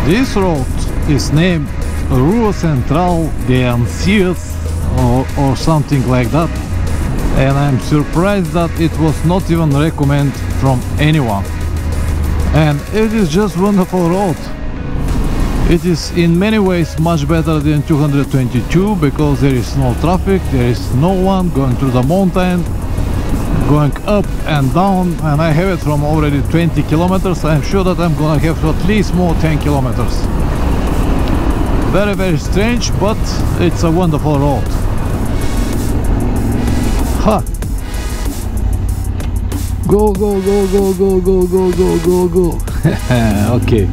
This road is named Rua Central de Ansias or something like that, and I'm surprised that it was not even recommended from anyone. And it is just wonderful road. It is in many ways much better than 222 because there is no traffic, there is no one going through the mountain, going up and down, and I have it from already 20 kilometers. I'm sure that I'm gonna have at least more 10 kilometers. Very, very strange, but it's a wonderful road. Ha! Go, go, go, go, go, go, go, go, go, go. Okay.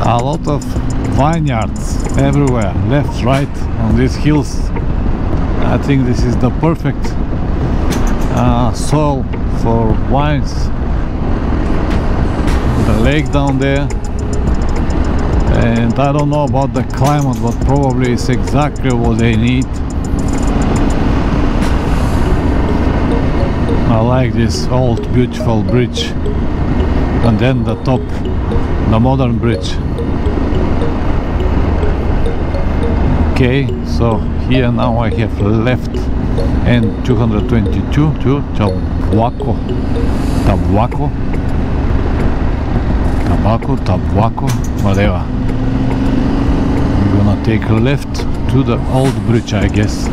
A lot of vineyards everywhere, left, right, on these hills. I think this is the perfect soil for wines. The lake down there, and I don't know about the climate, but probably it's exactly what they need. I like this old beautiful bridge, and then the top, the modern bridge. Okay, so here now I have left and 222 to Tabuaco, whatever. I'm gonna take a left to the old bridge, I guess.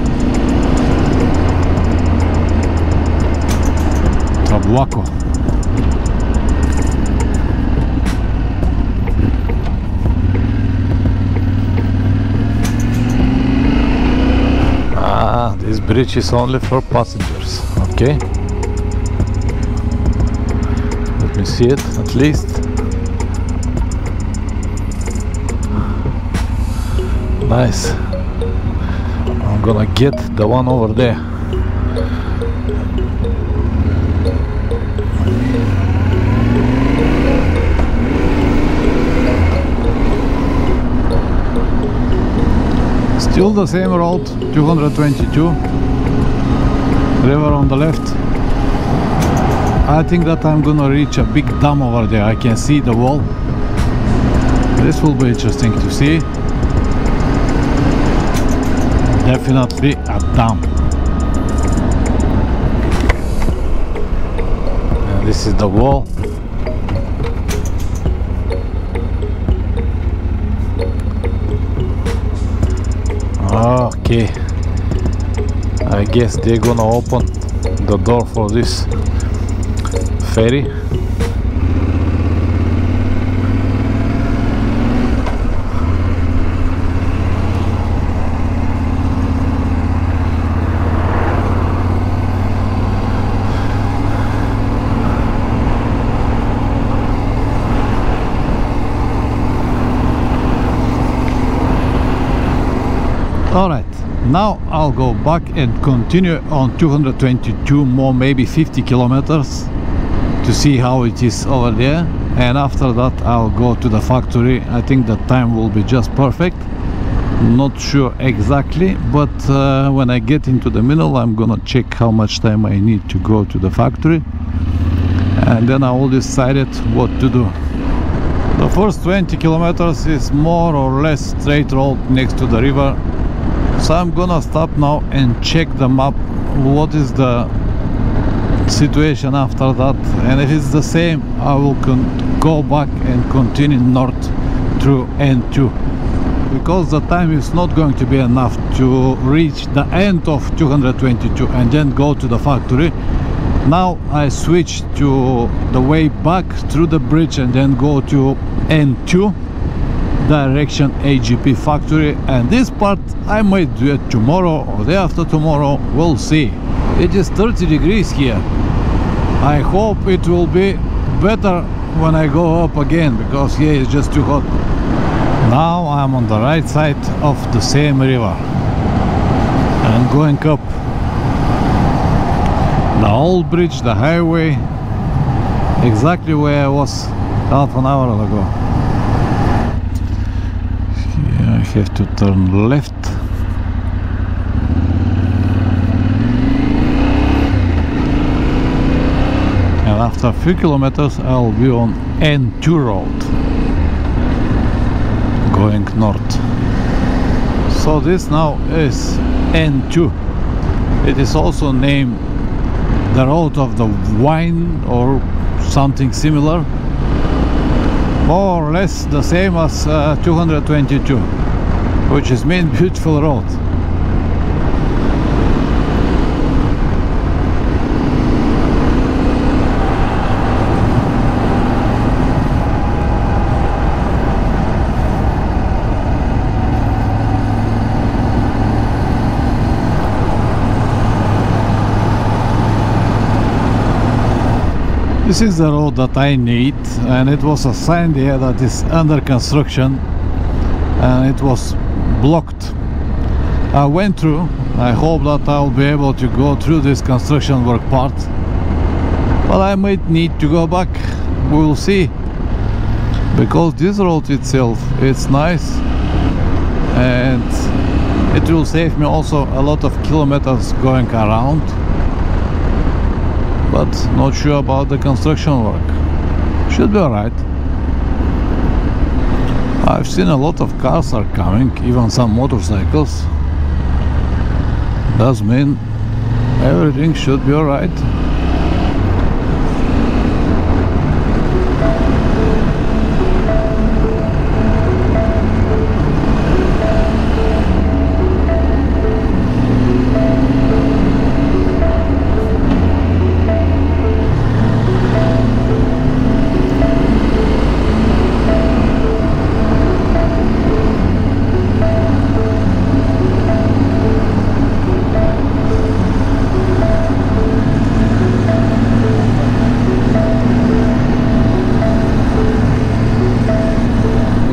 Tabuaco. This bridge is only for passengers. Okay, let me see it at least. Nice. I'm gonna get the one over there. Still the same road, 222, river on the left. I think that I'm gonna reach a big dam over there. I can see the wall. This will be interesting to see. Definitely a dam. And this is the wall. Okay, I guess they're gonna open the door for this ferry. Alright, now I'll go back and continue on 222 more, maybe 50 kilometers to see how it is over there, and after that I'll go to the factory. I think the time will be just perfect, not sure exactly, but when I get into the middle I'm gonna check how much time I need to go to the factory, and then I will decide what to do. The first 20 kilometers is more or less straight road next to the river. So I'm gonna stop now and check the map, what is the situation after that, and if it's the same I will go back and continue north through N2, because the time is not going to be enough to reach the end of 222 and then go to the factory. Now I switch to the way back through the bridge and then go to N2, direction AGP factory, and this part I might do it tomorrow or day after tomorrow, we'll see. It is 30 degrees here. I hope it will be better when I go up again, because here it's just too hot. Now I'm on the right side of the same river and going up the old bridge, the highway, exactly where I was half an hour ago. Here I have to turn left. And after a few kilometers I'll be on N2 road going north. So this now is N2. It is also named the road of the wine or something similar, more or less the same as 222, which is main beautiful road. This is the road that I need, and it was a sign there that is under construction and it was blocked. I went through. I hope that I'll be able to go through this construction work part, but I might need to go back. We'll see, because this road itself, it's nice and it will save me also a lot of kilometers going around, but not sure about the construction work. Should be alright. I've seen a lot of cars are coming, even some motorcycles. Does mean everything should be alright.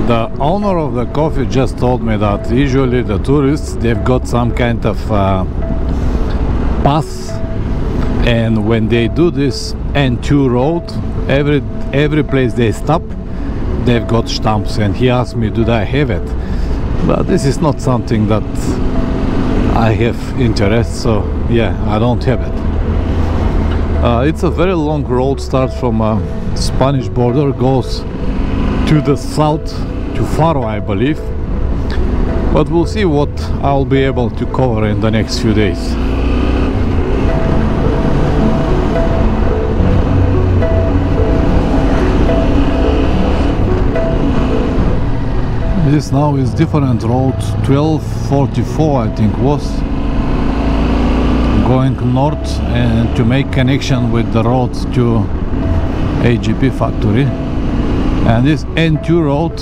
The owner of the coffee just told me that usually the tourists, they've got some kind of pass, and when they do this N2 road, every place they stop, they've got stamps, and he asked me, do I have it? But this is not something that I have interest, so yeah, I don't have it. It's a very long road, starts from Spanish border, goes to the south to Faro, I believe, but we'll see what I'll be able to cover in the next few days. This now is different road, 1244 I think was, going north and to make connection with the road to AGP factory. And this N2 road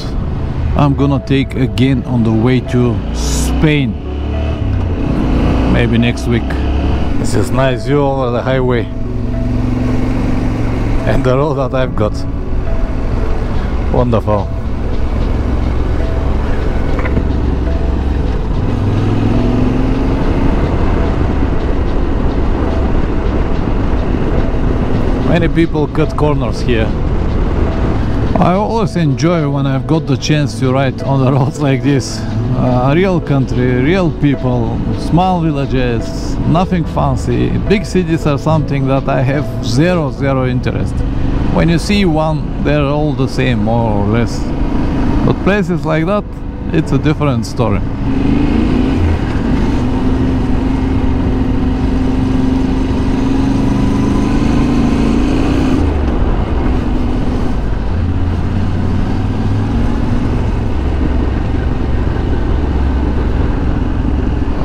I'm gonna take again on the way to Spain, maybe next week. This is nice view over the highway and the road that I've got. Wonderful. Many people cut corners here. I always enjoy when I've got the chance to ride on the roads like this. Real country, real people, small villages, nothing fancy. Big cities are something that I have zero interest. When you see one, they're all the same, more or less. But places like that, it's a different story.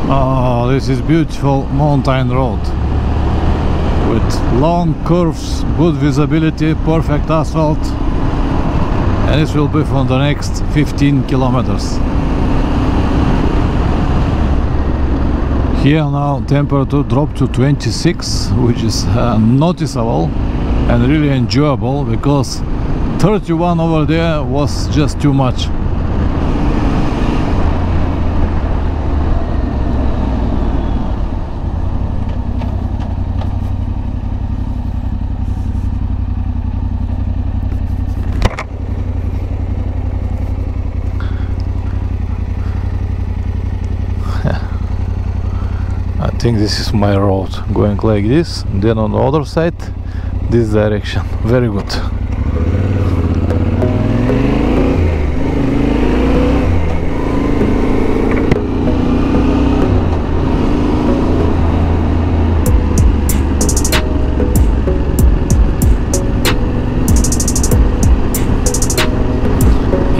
Oh, this is beautiful mountain road with long curves, good visibility, perfect asphalt. and this will be for the next 15 kilometers. Here now temperature dropped to 26, which is noticeable and really enjoyable, because 31 over there was just too much. I think this is my road, going like this, then on the other side this direction. Very good.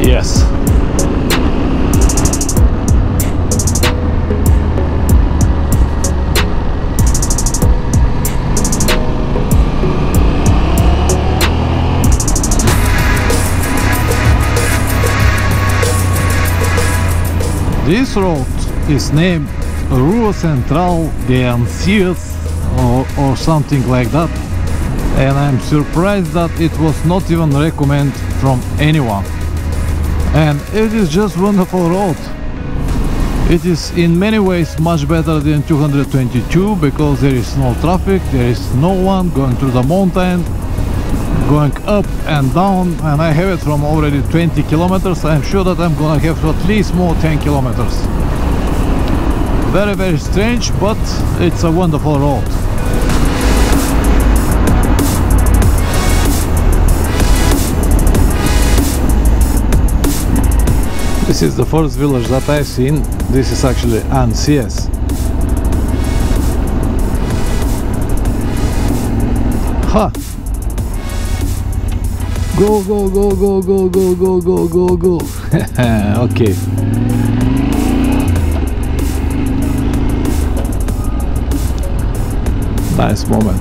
Yes. This road is named Rua Central de Ansias or something like that, and I'm surprised that it was not even recommended from anyone. And it is just wonderful road. It is in many ways much better than 222, because there is no traffic, there is no one going through the mountain, going up and down, and I have it from already 20 kilometers. I'm sure that I'm gonna have at least more 10 kilometers. Very, very strange, but it's a wonderful road. This is the first village that I've seen. This is actually Ansias. Ha! Go, go, go, go, go, go, go, go, go, go. Okay. Nice moment.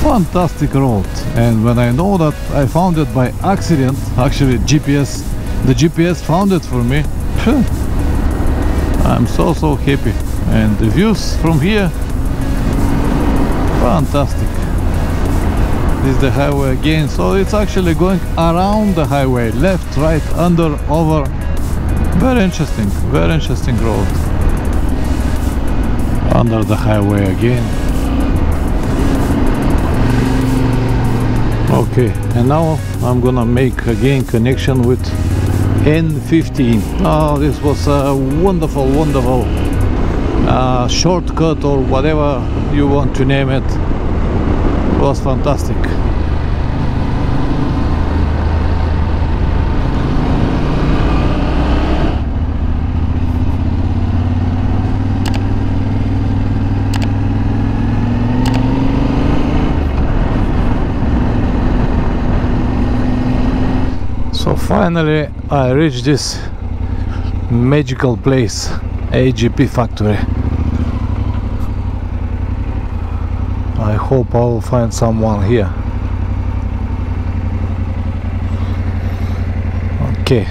Fantastic road, and when I know that I found it by accident, actually the GPS found it for me, I'm so happy. And the views from here, fantastic. This is the highway again, so it's actually going around the highway, left, right, under, over. Very interesting road. Under the highway again. Okay, and now I'm gonna make again connection with N15. Oh, this was a wonderful shortcut, or whatever you want to name it. It was fantastic. So finally I reached this magical place, AGP factory. I hope I will find someone here. Okay.